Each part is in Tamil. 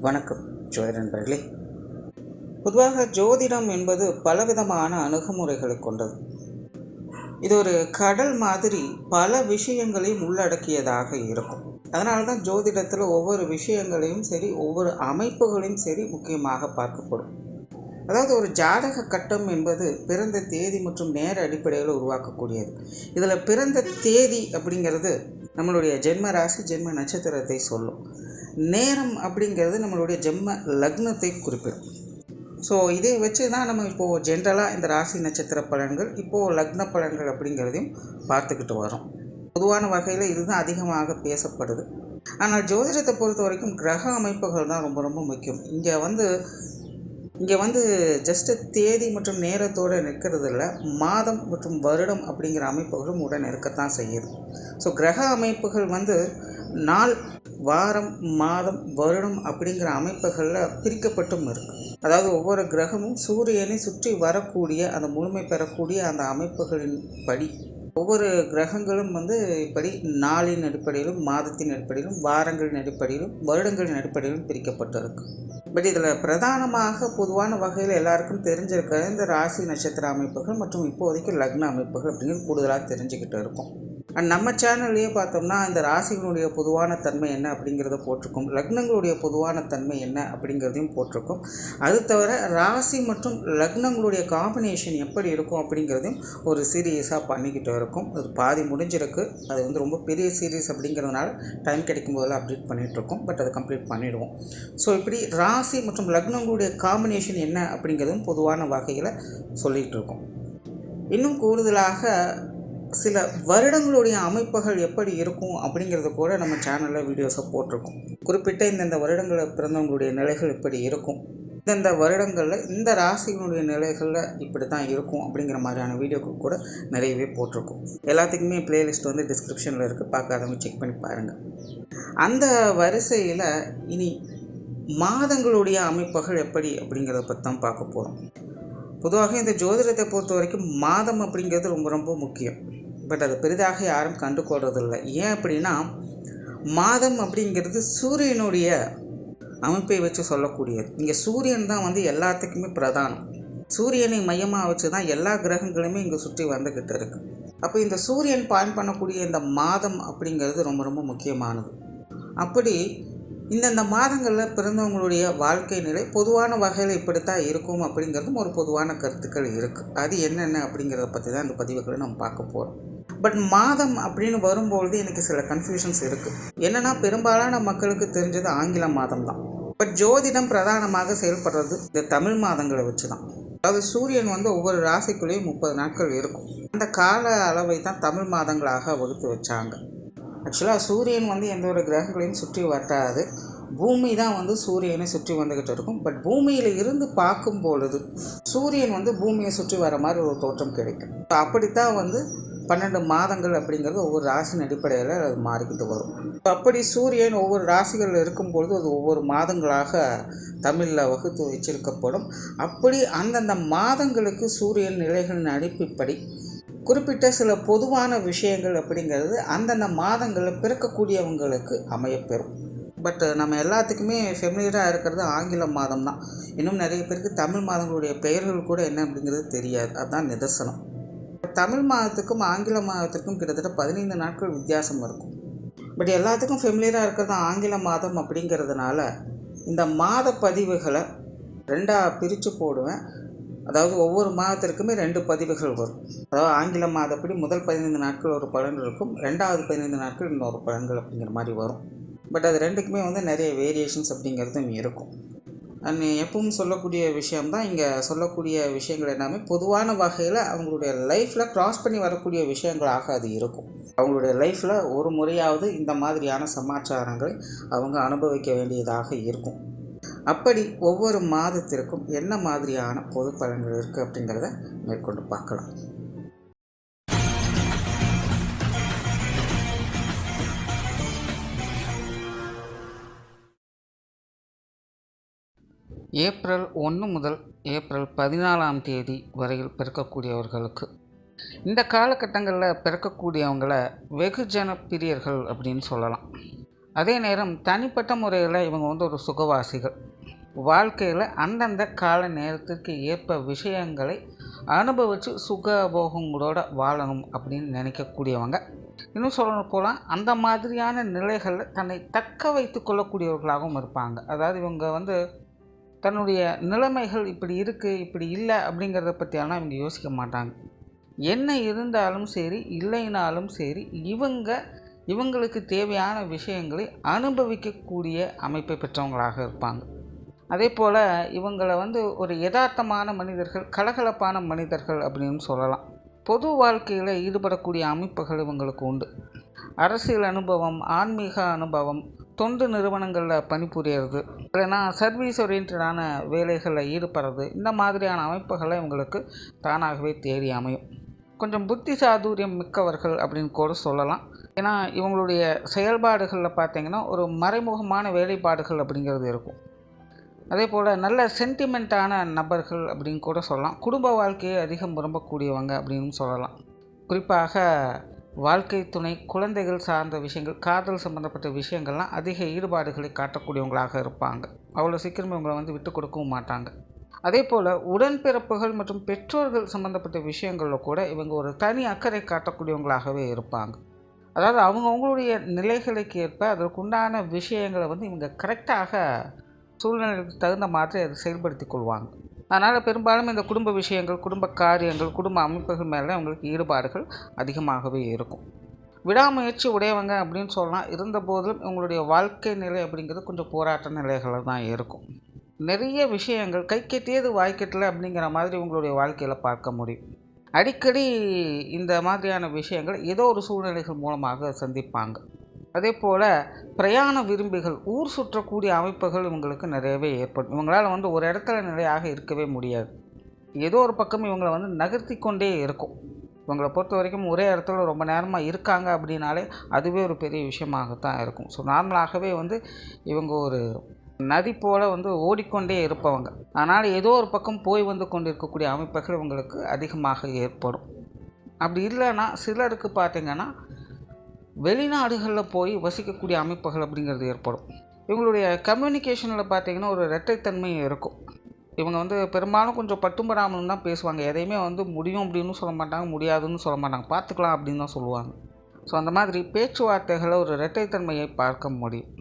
வணக்கம் ஜோதிட நண்பர்களே. பொதுவாக ஜோதிடம் என்பது பலவிதமான அணுகுமுறைகளை கொண்டது. இது ஒரு கடல் மாதிரி பல விஷயங்களையும் உள்ளடக்கியதாக இருக்கும். அதனால தான் ஜோதிடத்தில் ஒவ்வொரு விஷயங்களையும் சரி, ஒவ்வொரு அமைப்புகளையும் சரி முக்கியமாக பார்க்கப்படும். அதாவது ஒரு ஜாதக கட்டம் என்பது பிறந்த தேதி மற்றும் நேர அடிப்படையில் உருவாக்கக்கூடியது. இதில் பிறந்த தேதி அப்படிங்கிறது நம்மளுடைய ஜென்ம ராசி, ஜென்ம நட்சத்திரத்தை சொல்லும். நேரம் அப்படிங்கிறது நம்மளுடைய ஜென்ம லக்னத்தை குறிப்பிடும். ஸோ இதை வச்சு தான் நம்ம இப்போது ஜென்ரலாக இந்த ராசி நட்சத்திர பலன்கள், இப்போது லக்ன பலன்கள் அப்படிங்கிறதையும் பார்த்துக்கிட்டு வரோம். பொதுவான வகையில் இதுதான் அதிகமாக பேசப்படுது. ஆனால் ஜோதிடத்தை பொறுத்த வரைக்கும் கிரக அமைப்புகள் தான் ரொம்ப ரொம்ப முக்கியம். இங்கே வந்து ஜஸ்ட்டு தேதி மற்றும் நேரத்தோடு நிற்கிறது இல்லை, மாதம் மற்றும் வருடம் அப்படிங்கிற அமைப்புகளும் உடன் இருக்கத்தான் செய்யுது. ஸோ கிரக அமைப்புகள் நாள், வாரம், மாதம், வருடம் அப்படிங்கிற அமைப்புகளில் பிரிக்கப்பட்டும் இருக்குது. அதாவது ஒவ்வொரு கிரகமும் சூரியனை சுற்றி வரக்கூடிய அந்த முழுமை பெறக்கூடிய அந்த அமைப்புகளின் படி ஒவ்வொரு கிரகங்களும் இப்படி நாளின் அடிப்படையிலும், மாதத்தின் அடிப்படையிலும், வாரங்களின் அடிப்படையிலும், வருடங்களின் அடிப்படையிலும் பிரிக்கப்பட்டிருக்கு. பட் இதில் பிரதானமாக பொதுவான வகையில் எல்லாருக்கும் தெரிஞ்சிருக்கிற இந்த ராசி நட்சத்திர அமைப்புகள் மற்றும் இப்போதைக்கு லக்ன அமைப்புகள் அப்படிங்கிறது கூடுதலாக தெரிஞ்சுக்கிட்டு இருக்கும். அண்ட் நம்ம சேனல்லையே பார்த்தோம்னா இந்த ராசிகளுடைய பொதுவான தன்மை என்ன அப்படிங்கிறத போட்டிருக்கோம், லக்னங்களுடைய பொதுவான தன்மை என்ன அப்படிங்கிறதையும் போட்டிருக்கோம். அது தவிர ராசி மற்றும் லக்னங்களுடைய காம்பினேஷன் எப்படி இருக்கும் அப்படிங்கிறதையும் ஒரு சீரீஸாக பண்ணிக்கிட்டு இருக்கும். அது பாதி முடிஞ்சிருக்கு. அது ரொம்ப பெரிய சீரீஸ் அப்படிங்கிறதுனால டைம் கிடைக்கும் போதெல்லாம் அப்டேட் பண்ணிகிட்ருக்கோம். பட் அதை கம்ப்ளீட் பண்ணிவிடுவோம். ஸோ இப்படி ராசி மற்றும் லக்னங்களுடைய காம்பினேஷன் என்ன அப்படிங்கிறதும் பொதுவான வகையில் சொல்லிகிட்டு இருக்கோம். இன்னும் கூடுதலாக சில வருடங்களுடைய அமைப்புகள் எப்படி இருக்கும் அப்படிங்கிறத கூட நம்ம சேனலில் வீடியோஸை போட்டிருக்கோம். குறிப்பிட்ட இந்தந்த வருடங்களில் பிறந்தவங்களுடைய நிலைகள் இப்படி இருக்கும், இந்தந்த வருடங்களில் இந்த ராசிகளுடைய நிலைகளில் இப்படி தான் இருக்கும் அப்படிங்கிற மாதிரியான வீடியோக்கள் கூட நிறையவே போட்டிருக்கோம். எல்லாத்துக்குமே பிளேலிஸ்ட் டிஸ்கிரிப்ஷனில் இருக்குது, பார்க்காதவங்க செக் பண்ணி பாருங்கள். அந்த வரிசையில் இனி மாதங்களுடைய அமைப்புகள் எப்படி அப்படிங்கிறத பற்றி தான் பார்க்க போகிறோம். பொதுவாக இந்த ஜோதிடத்தை பொறுத்த வரைக்கும் மாதம் அப்படிங்கிறது ரொம்ப ரொம்ப முக்கியம். பட் அது பெரிதாக யாரும் கண்டுகொள்றதில்லை. ஏன் அப்படின்னா, மாதம் அப்படிங்கிறது சூரியனுடைய அமைப்பை வச்சு சொல்லக்கூடியது. இங்கே சூரியன் தான் எல்லாத்துக்குமே பிரதானம். சூரியனை மையமாக வச்சு தான் எல்லா கிரகங்களுமே இங்கே சுற்றி வந்துக்கிட்டு இருக்குது. அப்போ இந்த சூரியன் பாயிண்ட் பண்ணக்கூடிய இந்த மாதம் அப்படிங்கிறது ரொம்ப ரொம்ப முக்கியமானது. அப்படி இந்தந்த மாதங்களில் பிறந்தவங்களுடைய வாழ்க்கை நிலை பொதுவான வகையில் இப்படித்தான் இருக்கும் அப்படிங்கிறதும் ஒரு பொதுவான கருத்துக்கள் இருக்குது. அது என்னென்ன அப்படிங்கிறத பற்றி தான் இந்த பதிவுகளை நம்ம பார்க்க போகிறோம். பட் மாதம் அப்படின்னு வரும்பொழுது எனக்கு சில கன்ஃபியூஷன்ஸ் இருக்குது. என்னென்னா, பெரும்பாலான மக்களுக்கு தெரிஞ்சது ஆங்கில மாதம் தான். பட் ஜோதிடம் பிரதானமாக செயல்படுறது இந்த தமிழ் மாதங்களை வச்சு தான். அதாவது சூரியன் ஒவ்வொரு ராசிக்குள்ளேயும் 30 நாட்கள் இருக்கும். அந்த கால அளவை தான் தமிழ் மாதங்களாக வகுத்து வச்சாங்க. ஆக்சுவலாக சூரியன் எந்த ஒரு கிரகங்களையும் சுற்றி வட்டாது, பூமி தான் சூரியனை சுற்றி வந்துக்கிட்டு இருக்கும். பட் பூமியில் இருந்து பார்க்கும் பொழுது சூரியன் பூமியை சுற்றி வர மாதிரி ஒரு தோற்றம் கிடைக்கும். அப்படித்தான் 12 மாதங்கள் அப்படிங்கிறது ஒவ்வொரு ராசியின் அடிப்படையில் அது மாறிக்கிட்டு வரும். அப்படி சூரியன் ஒவ்வொரு ராசிகளில் இருக்கும்பொழுது அது ஒவ்வொரு மாதங்களாக தமிழில் வகுத்து வச்சிருக்கப்படும். அப்படி அந்தந்த மாதங்களுக்கு சூரியன் நிலைகளின் அடிப்படை குறிப்பிட்ட சில பொதுவான விஷயங்கள் அப்படிங்கிறது அந்தந்த மாதங்களில் பிறக்கக்கூடியவங்களுக்கு அமையப்பெறும். பட் நம்ம எல்லாத்துக்குமே ஃபெமிலியராக இருக்கிறது ஆங்கில மாதம் தான். இன்னும் நிறைய பேருக்கு தமிழ் மாதங்களுடைய பெயர்கள் கூட என்ன அப்படிங்கிறது தெரியாது. அதுதான் நிதர்சனம். தமிழ் மாதத்துக்கும் ஆங்கில மாதத்துக்கும் கிட்டத்தட்ட 15 நாட்கள் வித்தியாசம் இருக்கும். பட் எல்லாத்துக்கும் ஃபெமிலியராக இருக்கிறது ஆங்கில மாதம் அப்படிங்கிறதுனால இந்த மாத பதிவுகளை 2ஆக பிரித்து போடுவேன். அதாவது ஒவ்வொரு மாதத்திற்குமே 2 பதிவுகள் வரும். அதாவது ஆங்கில மாதப்படி முதல் 15 நாட்கள் ஒரு பலன் இருக்கும், 2வது 15 நாட்கள் இன்னொரு பலன்கள் அப்படிங்கிற மாதிரி வரும். பட் அது ரெண்டுக்குமே நிறைய வேரியேஷன்ஸ் அப்படிங்கிறதும் இருக்கும். அண்ட் எப்பவும் சொல்லக்கூடிய விஷயம்தான் இங்கே சொல்லக்கூடிய விஷயங்கள் எல்லாமே பொதுவான வகையில் அவங்களுடைய லைஃப்பில் க்ராஸ் பண்ணி வரக்கூடிய விஷயங்களாக அது இருக்கும். அவங்களுடைய லைஃப்பில் ஒரு முறையாவது இந்த மாதிரியான சமாச்சாரங்களை அவங்க அனுபவிக்க வேண்டியதாக இருக்கும். அப்படி ஒவ்வொரு மாதத்திற்கும் என்ன மாதிரியான பொது பலன்கள் இருக்குது அப்படிங்கிறத மேற்கொண்டு பார்க்கலாம். ஏப்ரல் 1 முதல் ஏப்ரல் 14ஆம் தேதி வரையில் பிறக்கக்கூடியவர்களுக்கு இந்த காலகட்டங்களில் பிறக்கக்கூடியவங்களை வெகுஜன பிரியர்கள் அப்படின்னு சொல்லலாம். அதே நேரம் தனிப்பட்ட முறையில் இவங்க வந்து ஒரு சுகவாசிகள். வாழ்க்கையில் அந்தந்த கால நேரத்திற்கு ஏற்ப விஷயங்களை அனுபவித்து சுகபோகங்களோட வாழணும் அப்படின்னு நினைக்கக்கூடியவங்க. இன்னும் சொல்லணும் போனால் அந்த மாதிரியான நிலைகளில் தன்னை தக்க வைத்து கொள்ளக்கூடியவர்களாகவும் இருப்பாங்க. அதாவது இவங்க வந்து தன்னுடைய நிலைமைகள் இப்படி இருக்குது இப்படி இல்லை அப்படிங்கிறத பற்றியெல்லாம் இவங்க யோசிக்க மாட்டாங்க. என்ன இருந்தாலும் சரி இல்லைனாலும் சரி இவங்களுக்கு தேவையான விஷயங்களை அனுபவிக்கக்கூடிய அமைப்பை பெற்றவங்களாக இருப்பாங்க. அதே போல் இவங்களை வந்து ஒரு யதார்த்தமான மனிதர்கள், கலகலப்பான மனிதர்கள் அப்படின்னு சொல்லலாம். பொது வாழ்க்கையில் ஈடுபடக்கூடிய அமைப்புகள் இவங்களுக்கு உண்டு. அரசியல் அனுபவம், ஆன்மீக அனுபவம், தொண்டு நிறுவனங்களில் பணிபுரியறது, இல்லைன்னா சர்வீஸ் ஓரியன்டான வேலைகளில் ஈடுபடுறது, இந்த மாதிரியான அமைப்புகளை இவங்களுக்கு தானாகவே தேடி அமையும். கொஞ்சம் புத்தி சாதுரியம் மிக்கவர்கள் அப்படின்னு கூட சொல்லலாம். ஏன்னா இவங்களுடைய செயல்பாடுகளில் பார்த்திங்கன்னா ஒரு மறைமுகமான வேலைப்பாடுகள் அப்படிங்கிறது இருக்கும். அதே போல் நல்ல சென்டிமெண்ட்டான நபர்கள் அப்படின்னு கூட சொல்லலாம். குடும்ப வாழ்க்கையை அதிகம் விரும்பக்கூடியவங்க அப்படின்னு சொல்லலாம். குறிப்பாக வாழ்க்கை துணை, குழந்தைகள் சார்ந்த விஷயங்கள், காதல் சம்பந்தப்பட்ட விஷயங்கள்லாம் அதிக ஈடுபாடுகளை காட்டக்கூடியவங்களாக இருப்பாங்க. அவ்வளோ சீக்கிரம் இவங்களை வந்து விட்டு கொடுக்கவும் மாட்டாங்க. அதே போல் உடன்பிறப்புகள் மற்றும் பெற்றோர்கள் சம்பந்தப்பட்ட விஷயங்களில் கூட இவங்க ஒரு தனி அக்கறை காட்டக்கூடியவங்களாகவே இருப்பாங்க. அதாவது அவங்களுடைய நிலைகளுக்கு ஏற்ப அதற்குண்டான விஷயங்களை வந்து இவங்க கரெக்டாக சூழ்நிலைக்கு தகுந்த மாதிரி அதை செயல்படுத்தி கொள்வாங்க. அதனால் பெரும்பாலும் இந்த குடும்ப விஷயங்கள், குடும்ப காரியங்கள், குடும்ப அமைப்புகள் மேலே அவங்களுக்கு ஈடுபாடுகள் அதிகமாகவே இருக்கும். விடாமுயற்சி உடையவங்க அப்படின்னு சொல்லலாம். இருந்தபோதிலும் இவங்களுடைய வாழ்க்கை நிலை அப்படிங்கிறது கொஞ்சம் போராட்ட நிலைகளில் தான் இருக்கும். நிறைய விஷயங்கள் கை கெட்டியது வாய்க்கெட்டலை அப்படிங்கிற மாதிரி உங்களுடைய வாழ்க்கையில் பார்க்க முடியும். அடிக்கடி இந்த மாதிரியான விஷயங்கள் ஏதோ ஒரு சூழ்நிலைகள் மூலமாக சந்திப்பாங்க. அதே போல் பிரயாண விரும்பிகள், ஊர் சுற்றக்கூடிய அமைப்புகள் இவங்களுக்கு நிறையவே ஏற்படும். இவங்களால் வந்து ஒரு இடத்துல நிலையாக இருக்கவே முடியாது. ஏதோ ஒரு பக்கம் இவங்களை வந்து நகர்த்தி கொண்டே இருக்கும். இவங்களை பொறுத்த வரைக்கும் ஒரே இடத்துல ரொம்ப நேரமாக இருக்காங்க அப்படின்னாலே அதுவே ஒரு பெரிய விஷயமாகத்தான் இருக்கும். ஸோ நார்மலாகவே வந்து இவங்க ஒரு நதி போல் வந்து ஓடிக்கொண்டே இருப்பவங்க. அதனால் ஏதோ ஒரு பக்கம் போய் வந்து கொண்டு இருக்கக்கூடிய அமைப்புகள் இவங்களுக்கு அதிகமாக ஏற்படும். அப்படி இல்லைன்னா சிலருக்கு பார்த்திங்கன்னா வெளிநாடுகளில் போய் வசிக்கக்கூடிய அமைப்புகள் அப்படிங்கிறது ஏற்படும். இவங்களுடைய கம்யூனிகேஷனில் பார்த்திங்கன்னா ஒரு இரட்டைத்தன்மை இருக்கும். இவங்க வந்து பெரும்பாலும் கொஞ்சம் பட்டும்படாமல் தான் பேசுவாங்க. எதையுமே வந்து முடியும் அப்படின்னு சொல்ல மாட்டாங்க, முடியாதுன்னு சொல்ல மாட்டாங்க, பார்த்துக்கலாம் அப்படின்னு தான் சொல்லுவாங்க. ஸோ அந்த மாதிரி பேச்சுவார்த்தைகளை ஒரு இரட்டைத்தன்மையை பார்க்க முடியும்.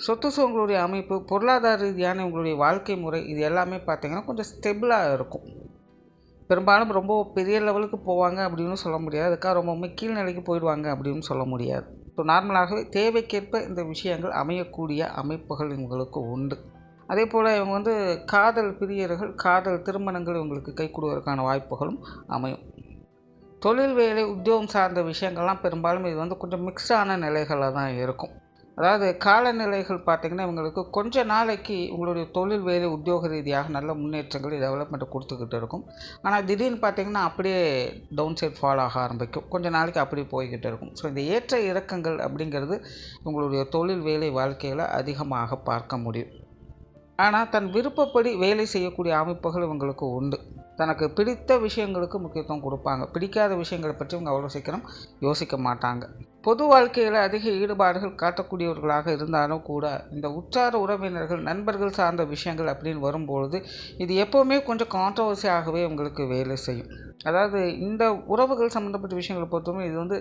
சொத்து சுகங்களுடைய அமைப்பு, பொருளாதார ரீதியான இவங்களுடைய வாழ்க்கை முறை, இது எல்லாமே பார்த்திங்கன்னா கொஞ்சம் ஸ்டெபிளாக இருக்கும். பெரும்பாலும் ரொம்ப பெரிய லெவலுக்கு போவாங்க அப்படின்னு சொல்ல முடியாது, அதுக்காக ரொம்பவுமே கீழ்நிலைக்கு போயிடுவாங்க அப்படின்னு சொல்ல முடியாது. ஸோ நார்மலாகவே தேவைக்கேற்ப இந்த விஷயங்கள் அமையக்கூடிய அமைப்புகள் இவங்களுக்கு உண்டு. அதே போல் இவங்க வந்து காதல் பிரியர்கள், காதல் திருமணங்கள் இவங்களுக்கு கை கொடுவதற்கான வாய்ப்புகளும் அமையும். தொழில், வேலை, உத்தியோகம் சார்ந்த விஷயங்கள்லாம் பெரும்பாலும் இது வந்து கொஞ்சம் மிக்ஸான நிலைகளில் தான் இருக்கும். அதாவது காலநிலைகள் பார்த்திங்கன்னா இவங்களுக்கு கொஞ்ச நாளைக்கு உங்களுடைய தொழில், வேலை, உத்தியோக ரீதியாக நல்ல முன்னேற்றங்கள், டெவலப்மெண்ட்டை கொடுத்துக்கிட்டு இருக்கும். ஆனால் திடீர்னு பார்த்திங்கன்னா அப்படியே டவுன் சைட் ஃபால் ஆக ஆரம்பிக்கும். கொஞ்சம் நாளைக்கு அப்படியே போய்கிட்டு இருக்கும். ஸோ இந்த ஏற்ற இறக்கங்கள் அப்படிங்கிறது உங்களுடைய தொழில், வேலை, வாழ்க்கையில் அதிகமாக பார்க்க முடியும். ஆனால் தன் விருப்பப்படி வேலை செய்யக்கூடிய அமைப்புகள் இவங்களுக்கு உண்டு. தனக்கு பிடித்த விஷயங்களுக்கு முக்கியத்துவம் கொடுப்பாங்க. பிடிக்காத விஷயங்களை பற்றி இவங்க அவ்வளோ சீக்கிரம் யோசிக்க மாட்டாங்க. பொது வாழ்க்கையில் அதிக ஈடுபாடுகள் காட்டக்கூடியவர்களாக இருந்தாலும் கூட இந்த உற்றார உறவினர்கள், நண்பர்கள் சார்ந்த விஷயங்கள் அப்படின்னு வரும்பொழுது இது எப்போவுமே கொஞ்சம் கான்ட்ரவர்சியாகவே உங்களுக்கு வேலை செய்யும். அதாவது இந்த உறவுகள் சம்மந்தப்பட்ட விஷயங்களை பொறுத்தவரை இது வந்து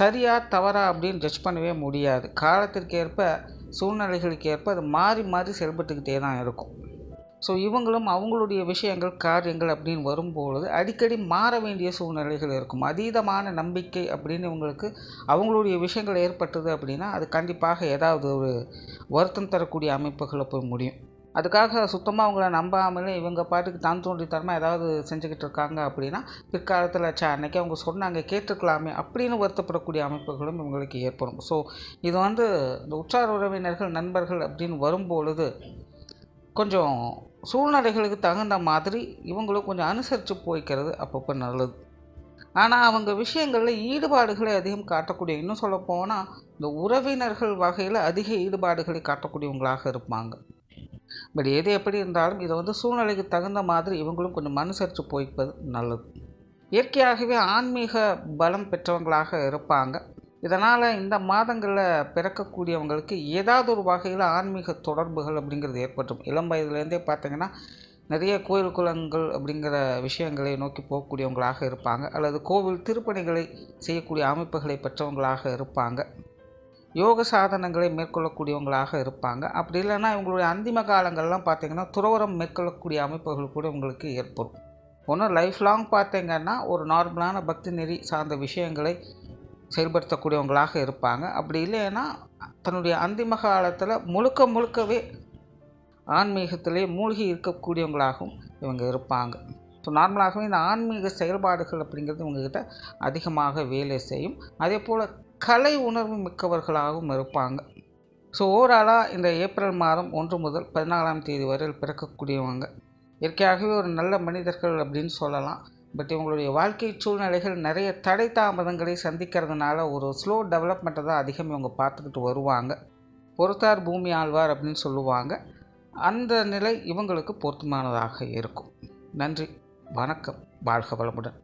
சரியா தவறா அப்படின்னு ஜட்ஜ் பண்ணவே முடியாது. காலத்திற்கு ஏற்ப, சூழ்நிலைகளுக்கு ஏற்ப அது மாறி மாறி செயல்பட்டுக்கிட்டே தான் இருக்கும். ஸோ இவங்களும் அவங்களுடைய விஷயங்கள், காரியங்கள் அப்படின்னு வரும்பொழுது அடிக்கடி மாற வேண்டிய சூழ்நிலைகள் இருக்கும். அதீதமான நம்பிக்கை அப்படின்னு இவங்களுக்கு அவங்களுடைய விஷயங்கள் ஏற்பட்டது அப்படின்னா அது கண்டிப்பாக ஏதாவது ஒரு வருத்தம் தரக்கூடிய அமைப்புகளை போய் முடியும். அதுக்காக சுத்தமாக அவங்கள நம்பாமலே இவங்க பாட்டுக்கு தான் தோன்றித்தரமாக ஏதாவது செஞ்சுக்கிட்டு இருக்காங்க அப்படின்னா பிற்காலத்தில் அன்னைக்கு அவங்க சொன்னாங்க கேட்டுக்கலாமே அப்படின்னு வருத்தப்படக்கூடிய அமைப்புகளும் இவங்களுக்கு ஏற்படும். ஸோ இது வந்து இந்த உற்றார் உறவினர்கள், நண்பர்கள் அப்படின்னு வரும்பொழுது கொஞ்சம் சூழ்நிலைகளுக்கு தகுந்த மாதிரி இவங்களும் கொஞ்சம் அனுசரித்து போய்க்கிறது அப்பப்போ நல்லது. ஆனால் அவங்க விஷயங்களில் ஈடுபாடுகளை அதிகம் காட்டக்கூடிய, இன்னும் சொல்ல போனால் இந்த உறவினர்கள் வகையில் அதிக ஈடுபாடுகளை காட்டக்கூடியவங்களாக இருப்பாங்க. பட் எது எப்படி இருந்தாலும் இதை வந்து சூழ்நிலைக்கு தகுந்த மாதிரி இவங்களும் கொஞ்சம் அனுசரித்து போய்ப்பது நல்லது. இயற்கையாகவே ஆன்மீக பலம் பெற்றவங்களாக இருப்பாங்க. இதனால் இந்த மாதங்களில் பிறக்கக்கூடியவங்களுக்கு ஏதாவது ஒரு வகையில் ஆன்மீக தொடர்புகள் அப்படிங்கிறது ஏற்பட்டும். இளம் வயதுலேருந்தே பார்த்திங்கன்னா நிறைய கோயில் குளங்கள் அப்படிங்கிற விஷயங்களை நோக்கி போகக்கூடியவங்களாக இருப்பாங்க, அல்லது கோவில் திருப்பணிகளை செய்யக்கூடிய அமைப்புகளை பெற்றவங்களாக இருப்பாங்க, யோக சாதனங்களை மேற்கொள்ளக்கூடியவங்களாக இருப்பாங்க. அப்படி இல்லைன்னா இவங்களுடைய அந்திம காலங்கள்லாம் பார்த்திங்கன்னா துறவரம் மேற்கொள்ளக்கூடிய அமைப்புகள் கூட உங்களுக்கு ஏற்படும். ஒன்றும் லைஃப் லாங் பார்த்திங்கன்னா ஒரு நார்மலான பக்தி நெறி சார்ந்த விஷயங்களை செயல்படுத்தக்கூடியவங்களாக இருப்பாங்க. அப்படி இல்லைன்னா தன்னுடைய அந்திம காலத்தில் முழுக்கவே ஆன்மீகத்திலே மூழ்கி இருக்கக்கூடியவங்களாகவும் இவங்க இருப்பாங்க. ஸோ நார்மலாகவே இந்த ஆன்மீக செயல்பாடுகள் அப்படிங்கிறது இவங்ககிட்ட அதிகமாக வேலை செய்யும். அதே போல் கலை உணர்வு மிக்கவர்களாகவும் இருப்பாங்க. ஸோ ஓவராலாக இந்த ஏப்ரல் மாதம் 1 முதல் 14ஆம் தேதி வரையில் பிறக்கக்கூடியவங்க இயற்கையாகவே ஒரு நல்ல மனிதர்கள் அப்படின்னு சொல்லலாம். பட் இவங்களுடைய வாழ்க்கை சூழ்நிலைகள் நிறைய தடை தாமதங்களை சந்திக்கிறதுனால ஒரு ஸ்லோ டெவலப்மெண்ட்டை தான் அதிகம் இவங்க பார்த்துக்கிட்டு வருவாங்க. பொறுத்தார் பூமி ஆழ்வார் அப்படின்னு சொல்லுவாங்க. அந்த நிலை இவங்களுக்கு பொருத்தமானதாக இருக்கும். நன்றி, வணக்கம், வாழ்க வளமுடன்.